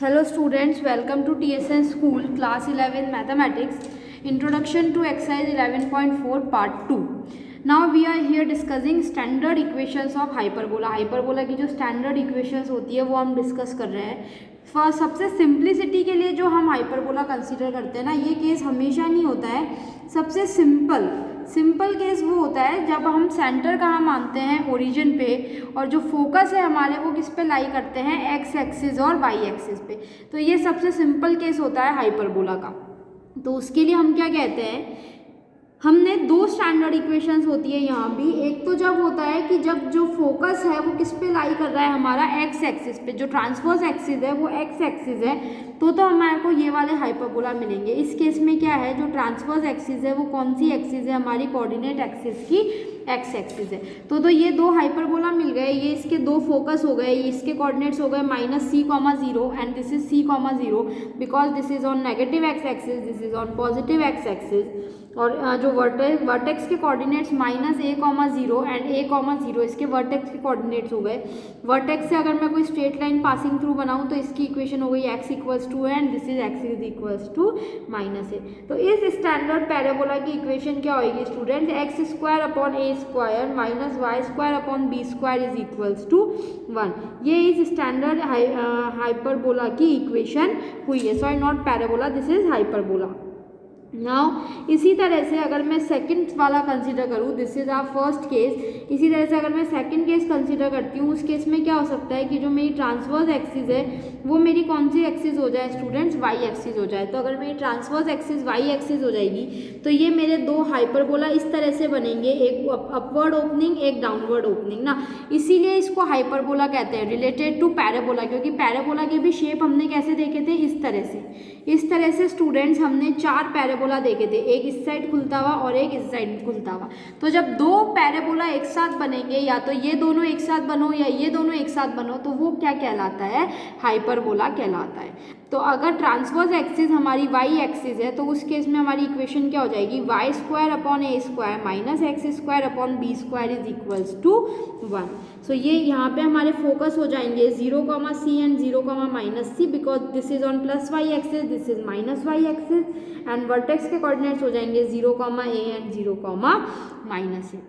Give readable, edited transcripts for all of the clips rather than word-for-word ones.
Hello students, welcome to TSN School Class 11 Mathematics Introduction to Exercise 11.4 Part 2. Now we are here discussing standard equations of hyperbola. Hyperbola की जो standard equations होती है वो हम discuss कर रहे हैं. फर्स्ट सबसे सिंप्लिसिटी के लिए जो हम हाइपरबोला कंसीडर करते हैं ना, ये केस हमेशा नहीं होता है. सबसे सिंपल केस वो होता है जब हम सेंटर कहाँ मानते हैं, ओरिजिन पे, और जो फोकस है हमारे वो किस पे लाई करते हैं, एक्स एक्सिस और वाई एक्सिस पे. तो ये सबसे सिंपल केस होता है हाइपरबोला का. तो उसके लिए हम क्या कहते हैं, हमने दो स्टैंडर्ड इक्वेशंस होती है यहाँ भी. एक तो जब होता है कि जब जो फोकस है वो किस पे लाई कर रहा है, हमारा एक्स एक्सिस पे, जो ट्रांसवर्स एक्सिस है वो एक्स एक्सिस है, तो हमारे को ये वाले हाइपरबोला मिलेंगे. इस केस में क्या है, जो ट्रांसवर्स एक्सिस है वो कौन सी एक्सिस है, हमारी कोऑर्डिनेट एक्सिस की एक्स एक्सिस है. तो ये दो हाइपरबोला मिल गए. ये इसके दो फोकस हो गए, इसके कोऑर्डिनेट्स हो गए -c,0 and this is c,0 because this is on negative x axis, this is on positive x axis. और जो वर्टेक्स के कोऑर्डिनेट्स -a,0 एंड a,0 इसके वर्टेक्स के कोऑर्डिनेट्स हो गए. वर्टेक्स से अगर मैं कोई स्ट्रेट लाइन पासिंग थ्रू बनाऊं तो इसकी इक्वेशन हो गई x equals to and this is x is equals to -a. तो इस स्टैंडर्ड पैराबोला की इक्वेशन क्या होगी student, x² upon a² minus y² upon b² is equals to 1. ये इस स्टैंडर्ड हाइपरबोला की इक्वेशन हुई है. Sorry, not parabola, this is hyperbola. Now इसी तरह से अगर मैं सेकंड वाला कंसीडर करूँ, this is our first case. इसी तरह से अगर मैं सेकंड केस कंसीडर करती हूँ, उस केस में क्या हो सकता है कि जो मेरी ट्रांसवर्स एक्सिस है वो मेरी कौन सी एक्सिस हो जाए स्टूडेंट्स, वाई एक्सिस हो जाए. तो अगर मेरी ट्रांसवर्स एक्सिस वाई एक्सिस हो जाएगी तो ये मेरे दो हाइपरबोला इस तरह से बनेंगे, एक अपवर्ड ओपनिंग, एक डाउनवर्ड ओपनिंग ना. इसीलिए इसको हाइपरबोला कहते हैं, रिलेटेड टू पैराबोला, क्योंकि पैराबोला के भी शेप हमने कैसे देखे थे, इस तरह से स्टूडेंट्स हमने चार पैराबोला देखे थे, एक इस साइड खुलता हुआ और एक इस साइड खुलता हुआ. तो जब दो पैराबोला एक साथ बनेंगे, या तो ये दोनों एक साथ बनो या ये दोनों एक साथ बनो, तो वो क्या कहलाता है, हाइपरबोला कहलाता है. तो अगर ट्रांसवर्स एक्सिस हमारी वाई एक्सिस है तो उस केस में हमारी इक्वेशन क्या हो जाएगी, y² upon a² minus x² upon b² is equals to 1. So ये यहाँ पे हमारे फोकस हो जाएंगे 0, c and 0, -c, because this is on plus y axis, this is minus y axis, and vertex के कोऑर्डिनेट्स हो जाएंगे 0, a एंड 0, -a.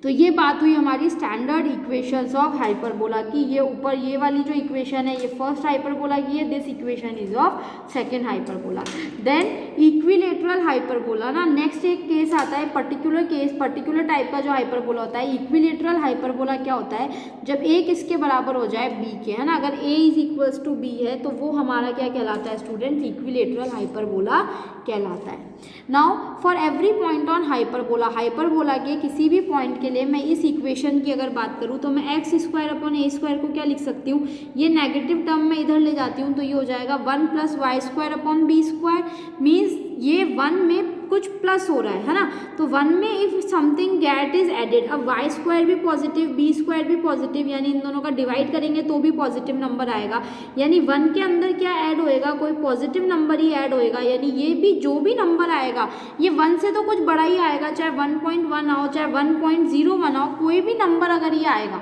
तो ये बात हुई हमारी स्टैंडर्ड इक्वेशंस ऑफ हाइपरबोला की. ये ऊपर ये वाली जो इक्वेशन है ये फर्स्ट हाइपरबोला की है, this equation is of second hyperbola. Then equilateral hyperbola ना, नेक्स्ट एक केस आता है, पर्टिकुलर टाइप का जो हाइपरबोला होता है. इक्विलेटरल हाइपरबोला क्या होता है, जब एक इसके बराबर हो जाए b के, है ना, अगर a is equals to b है तो वो हमारा क्या कहलाता है स्टूडेंट, इक्विलेटरल हाइपरबोला कहलाता है. Now for every point on hyperbola के किसी भी पॉइंट के लिए मैं इस इक्वेशन की अगर बात करूँ तो मैं x² अपॉन a² को क्या लिख सकती हूँ, ये नेगेटिव टर्म में इधर ले जाती हूँ तो ये हो जाएगा 1 + y² अपॉन b². मीन्स ये 1 में कुछ प्लस हो रहा है ना, तो 1 में if something get is added, अब y² भी पॉजिटिव, b² भी पॉजिटिव, यानी इन दोनों का डिवाइड करेंगे तो भी पॉजिटिव नंबर आएगा. यानी 1 के अंदर क्या ऐड होएगा, कोई पॉजिटिव नंबर ही ऐड होएगा. यानी ये भी जो भी नंबर आएगा ये 1 से तो कुछ बड़ा ही आएगा, चाहे 1.1 आओ चाहे 1.01 आओ, कोई भी नंबर अगर ये आएगा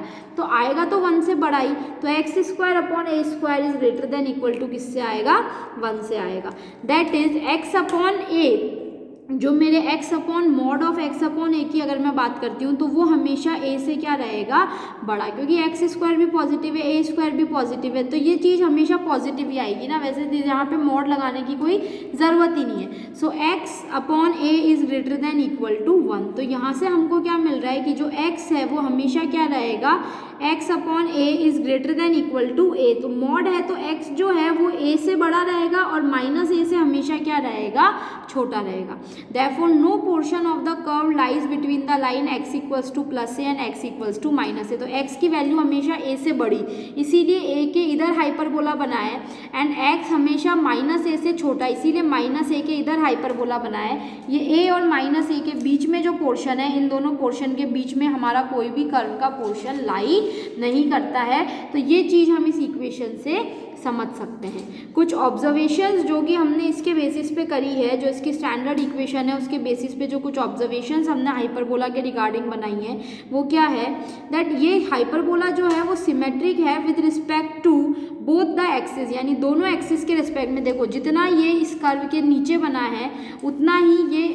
तो 1 से बड़ा ही. तो x² upon a² is greater than equal to किससे आएगा, 1 से आएगा. That is x upon a, जो मेरे x upon mod of x upon a की अगर मैं बात करती हूँ तो वो हमेशा a से क्या रहेगा, बड़ा, क्योंकि x² भी पॉजिटिव है, a² भी पॉजिटिव है, तो ये चीज़ हमेशा पॉजिटिव ही आएगी ना. वैसे यहाँ पे मॉड लगाने की कोई ज़रूरत ही नहीं है. So x upon a is greater than equal to 1. तो यहाँ से हमको क्या मिल रहा है कि जो x है वो हमेशा क्या रहेगा, x upon a is greater than equal to a. तो मॉड है तो x जो है वो a से बड़ा रहेगा और -a से हमेशा क्या रहेगा, छोटा रहेगा. Therefore, no portion of the curve lies between the line x equals to plus a and x equals to minus a. तो x की वैल्यू हमेशा a से बड़ी, इसीलिए a के इधर हाइपरबोला बना है, एंड x हमेशा -a से छोटा, इसीलिए -a के इधर हाइपरबोला बना है. ये a और -a के बीच में जो पोर्शन है, इन दोनों पोर्शन के बीच में हमारा कोई भी कर्व का पोर्शन लाई नहीं करता है. तो ये चीज़ हम इस इक्वेशन से समझ सकते हैं. कुछ ऑब्जर्वेशंस जो कि हमने इसके बेसिस पे करी है, जो इसकी स्टैंडर्ड इक्वेशन है उसके बेसिस पे जो कुछ ऑब्जर्वेशंस हमने हाइपरबोला के रिगार्डिंग बनाई हैं वो क्या है, दैट ये हाइपरबोला जो है वो सिमेट्रिक है with respect to both the axis, यानी दोनों एक्सिस के रिस्पेक्ट में। देखो जितना ये इस कर्व के नीचे बना है उतना ही ये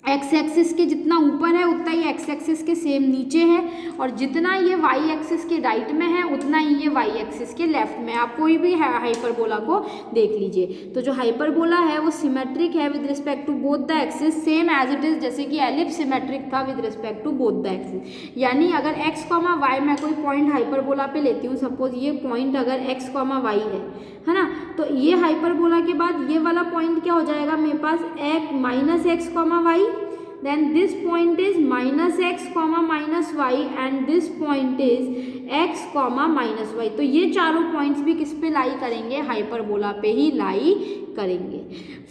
एक्स एक्सिस के जितना ऊपर है उतना ही एक्स एक्सिस के सेम नीचे है, और जितना ये वाई एक्सिस के राइट में है उतना ही ये वाई एक्सिस के लेफ्ट में। आप कोई भी हाइपरबोला को देख लीजिए, तो जो हाइपरबोला है वो सिमेट्रिक है with respect to both the axis, same as it is जैसे कि एलिप्स सिमेट्रिक था with respect to both the axis. यानी अगर एक्स कॉमा वाई मैं कोई पॉइंट हाइपरबोला पे लेती हूँ, सपोज ये पॉइंट अगर एक्स कॉमा वाई है ना, तो ये हाइपरबोला के बाद ये वाला पॉइंट क्या हो जाएगा मेरे पास, minus x comma y, then this point is minus x comma minus y and this point is x comma minus y। तो ये चारों पॉइंट्स भी किस पे लाई करेंगे, हाइपरबोला पे ही लाई करेंगे।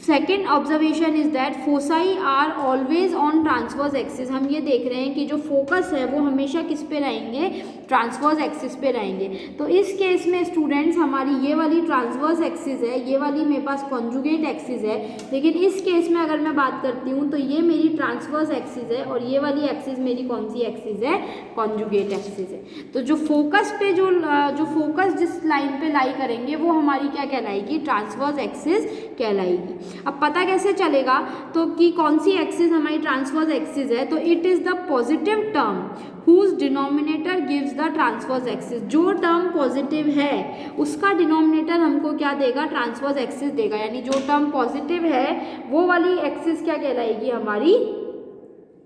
Second observation is that foci are always on transverse axis. हम ये देख रहे हैं कि जो फोकस है वो हमेशा किस पे रहेंगे, ट्रांसवर्स एक्सिस पे रहेंगे। तो इस केस में स्टूडेंट्स हमारी ये वाली ट्रांसवर्स एक्सिस है, ये वाली मेरे पास कॉन्जुगेट एक्सिस है, लेकिन इस केस में अगर मैं बात करती हूँ तो ये मेरी ट्रांसवर्स एक्सिस है और ये वाली एक्सिस मेरी कौन सी एक्सिस है, कॉन्जुगेट एक्सिस है। तो जो फोकस पे जो फोकस जिस लाइन पे लाई करेंगे वो हमारी क्या कहलाएगी, ट्रांसवर्स एक्सिस कहलाएगी। अब पता कैसे चलेगा तो कि कौन सी एक्सिस हमारी ट्रांसवर्स एक्सिस है, तो it is the positive term whose denominator gives the transverse axis। जो टर्म पॉजिटिव है उसका डिनोमिनेटर हमको क्या देगा, ट्रांसवर्स एक्सिस देगा। यानी जो टर्म पॉजिटिव है वो वाली एक्सिस क्या कहलाएगी हमारी,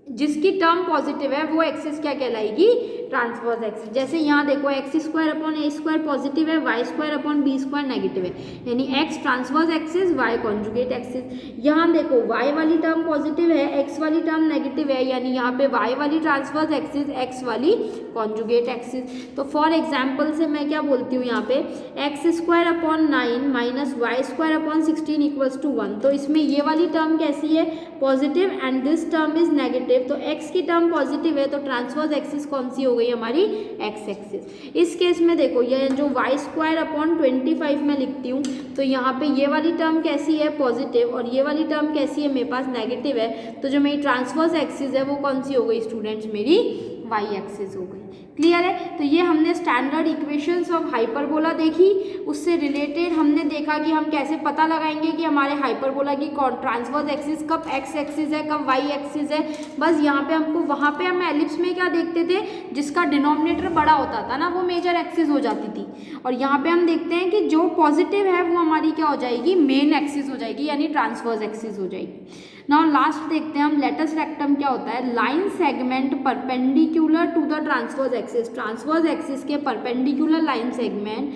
जिसकी टर्म पॉजिटिव है वो एक्सिस क्या कहलाएगी, ट्रांसवर्स एक्सिस। जैसे यहाँ देखो x square upon a square positive है, y square upon b square negative है, यानी x transverse axis, y conjugate axis. यहाँ देखो वाई वाली टर्म पॉजिटिव है, एक्स वाली टर्म नेगेटिव है, यानी यहाँ पे वाई वाली ट्रांसवर्स एक्सिस, एक्स वाली कॉन्जुगेट एक्सिस। तो फॉर एग्जाम्पल से मैं क्या बोलती हूँ यहाँ पे, x square upon 9 minus y square upon 16 equals to 1। तो इसमें ये वाली टर्म कैसी है, positive, and this term is negative. तो x की टर्म पॉजिटिव है तो ट्रांसवर्स एक्सिस कौन सी हो गई हमारी, x एक्सिस। इस केस में देखो ये जो वाई स्क्वायर अपॉन 25 में लिखती हूँ तो यहाँ पे ये वाली टर्म कैसी है, पॉजिटिव, और ये वाली टर्म कैसी है मेरे पास, नेगेटिव है। तो जो मेरी ट्रांसवर्स एक्सिस है वो कौन सी हो गई स्टूडेंट्स, मेरी वाई एक्सिस हो गई। क्लियर है। तो ये हमने स्टैंडर्ड इक्वेशंस ऑफ हाइपरबोला देखी, उससे रिलेटेड हमने देखा कि हम कैसे पता लगाएंगे कि हमारे हाइपरबोला की ट्रांसवर्स एक्सिस कब एक्स एक्सिस है, कब वाई एक्सिस है। बस यहाँ पे हमको, वहाँ पे हम एलिप्स में क्या देखते थे, जिसका डिनोमिनेटर बड़ा होता था ना वो मेजर एक्सिस हो जाती थी, और यहाँ पे हम देखते हैं कि जो पॉजिटिव है वो हमारी क्या हो जाएगी, मेन एक्सिस हो जाएगी, यानी ट्रांसवर्स एक्सिस हो जाएगी। नाउ लास्ट देखते हैं हम लेटस रेक्टम क्या होता है, line segment perpendicular to the transverse axis. Transverse axis के perpendicular line segment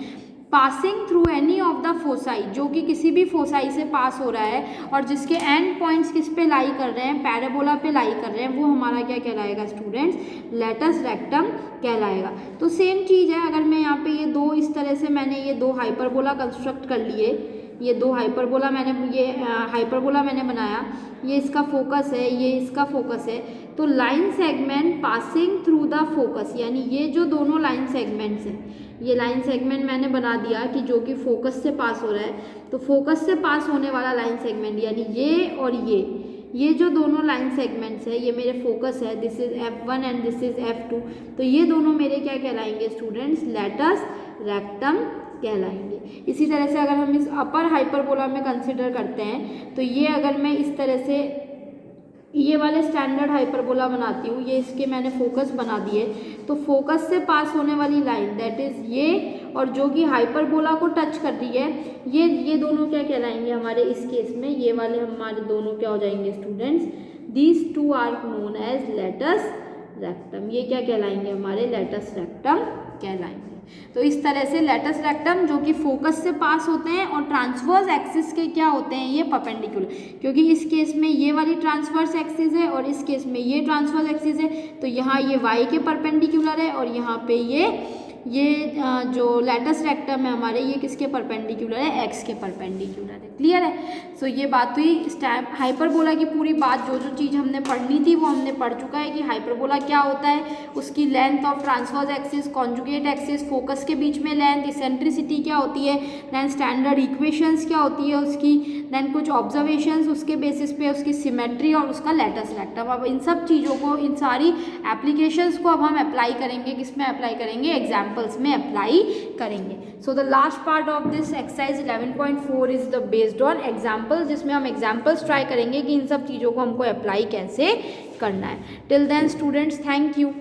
passing through any of the foci, जो कि किसी भी फोसाई से पास हो रहा है और जिसके एंड पॉइंट्स किस पे लाई कर रहे हैं, पैराबोला पे लाई कर रहे हैं, वो हमारा क्या कहलाएगा स्टूडेंट्स, लेटस रेक्टम कहलाएगा। तो सेम चीज़ है, अगर मैं यहाँ पे ये दो इस तरह से मैंने ये दो हाइपरबोला कंस्ट्रक्ट कर लिए, ये दो हाइपरबोला मैंने बनाया, ये इसका फोकस है, ये इसका फोकस है। तो line segment passing through the focus, यानी ये जो दोनों लाइन सेगमेंट्स हैं, ये लाइन सेगमेंट मैंने बना दिया कि जो कि फोकस से पास हो रहा है, तो फोकस से पास होने वाला लाइन सेगमेंट यानी ये और ये जो दोनों लाइन सेगमेंट्स है, ये मेरे फोकस है, this is F1 and this is F2। तो ये दोनों मेरे क्या कहलाएंगे स्टूडेंट्स, लेटस रेक्टम कहलाएंगे। इसी तरह से अगर हम इस अपर हाइपरबोला में कंसिडर करते हैं, तो ये अगर मैं इस तरह से ये वाले स्टैंडर्ड हाइपरबोला बनाती हूँ, ये इसके मैंने फोकस बना दिए, तो फोकस से पास होने वाली लाइन दैट इज़ ये, और जो कि हाइपरबोला को टच कर रही है, ये दोनों क्या कहलाएंगे हमारे इस केस में, ये वाले हमारे दोनों क्या हो जाएंगे students, these two are known as latus rectum. ये क्या कहलाएंगे हमारे, लेटस रेक्टम कहलाएंगे। तो इस तरह से लेटस रेक्टम जो कि फोकस से पास होते हैं और ट्रांसवर्स एक्सिस के क्या होते हैं, ये परपेंडिकुलर, क्योंकि इस केस में ये वाली ट्रांसवर्स एक्सिस है और इस केस में ये ट्रांसवर्स एक्सिस है, तो यहाँ ये वाई के परपेंडिकुलर है और यहाँ पे ये जो लेटस रेक्टम है हमारे, ये किसके परपेंडिकुलर है, एक्स के परपेंडिकुलर है। क्लियर है। सो ये बात हुई हाइपरबोला की पूरी बात, जो चीज़ हमने पढ़नी थी वो हमने पढ़ चुका है कि हाइपरबोला क्या होता है, उसकी length of transverse axis, conjugate axis, focus के बीच में लेंथ, इसेंट्रिसिटी क्या होती है, देन स्टैंडर्ड इक्वेशंस क्या होती है उसकी, देन कुछ ऑब्जर्वेशंस उसके बेसिस पे, उसकी सिमेट्री और उसका लेटस रेक्टम। अब इन सब चीज़ों को, इन सारी एप्लीकेशंस को अब हम अप्लाई करेंगे, किस में अप्लाई करेंगे, एग्जाम्पल्स में अप्लाई करेंगे। So the last part of this exercise 11.4 is the based on example, जिसमें हम एग्जाम्पल्स ट्राई करेंगे कि इन सब चीज़ों को हमको अप्लाई कैसे करना है. Till then students, thank you.